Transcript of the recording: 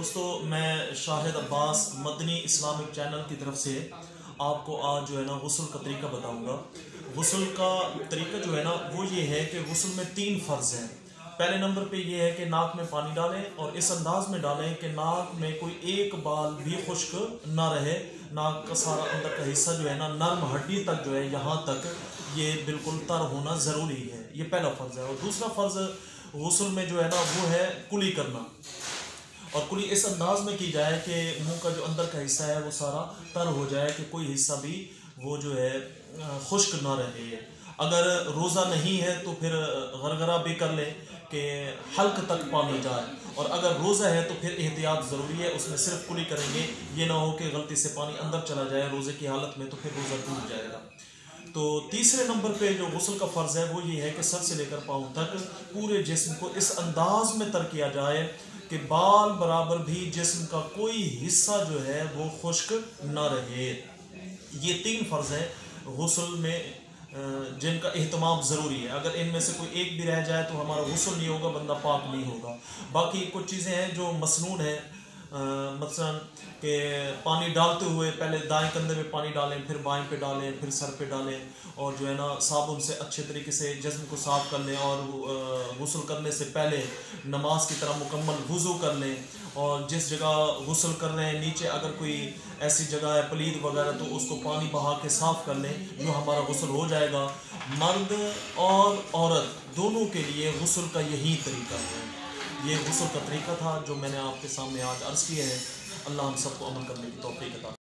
دوستو میں شاہد عباس مدنی Islamic channel کی طرف سے آپ کو آج جو ہے نا غسل کا طریقہ بتاؤں گا۔ غسل کا طریقہ جو ہے نا وہ یہ ہے کہ غسل میں 3 فرض ہیں۔ پہلے نمبر پہ یہ ہے کہ ناک میں پانی ڈالیں اور اس انداز میں ڈالیں کہ ناک میں کوئی ایک بال بھی خشک نہ رہے، ناک کا سارا اندر کا حصہ جو ہے نا نرم ہڈی تک جو ہے یہاں تک یہ بالکل تر ہونا ضروری ہے۔ یہ پہلا فرض ہے۔ اور دوسرا فرض غسل میں جو ہے نا وہ ہے کلی کرنا، اور کلی اس انداز میں کی جائے کہ منہ کا جو اندر کا حصہ ہے وہ سارا تر ہو جائے کہ کوئی حصہ بھی وہ جو ہے خشک نہ رہے۔ اگر روزہ نہیں ہے تو پھر غرغرہ بھی کر لیں کہ حلق تک پانی جائے، اور اگر روزہ ہے تو پھر احتیاط ضروری ہے، اس میں صرف کلی کریں گے، یہ نہ ہو کہ غلطی سے پانی اندر چلا جائے روزے کی حالت میں تو پھر روزہ ٹوٹ جائے گا۔ تو تیسرے نمبر پہ جو غسل کا فرض ہے وہ یہ ہے کہ سر سے لے کر پاؤں تک پورے جسم کو اس انداز میں تر کیا جائے کہ بال برابر بھی جسم کا کوئی حصہ جو ہے وہ خشک نہ رہے۔ یہ 3 فرض ہیں غسل میں جن کا اہتمام ضروری ہے۔ اگر ان میں سے کوئی ایک بھی رہ جائے تو ہمارا غسل نہیں ہوگا، بندہ پاک نہیں ہوگا۔ باقی کچھ چیزیں ہیں جو مسنون ہیں، مثلا کہ پانی ڈالتے ہوئے پہلے دائیں کندھے پہ پانی ڈالیں، پھر بائیں پہ ڈالیں، پھر سر پہ ڈالیں، اور جو ہے نا صابن سے اچھے طریقے سے جسم کو صاف کر لیں، اور غسل کرنے سے پہلے نماز کی طرح مکمل وضو کر لیں، اور جس جگہ غسل کر رہے ہیں نیچے اگر کوئی ایسی جگہ ہے پلید وغیرہ تو اس کو پانی بہا کے صاف کر لیں، جو ہمارا غسل ہو جائے گا۔ مرد اور عورت دونوں کے لیے غسل کا یہی طریقہ ہے۔ یہ غسل کا طریقہ تھا جو میں نے آپ کے سامنے آج عرض کیا ہے۔ اللہ ہم سب کو عمل کرنے کی توفیق عطا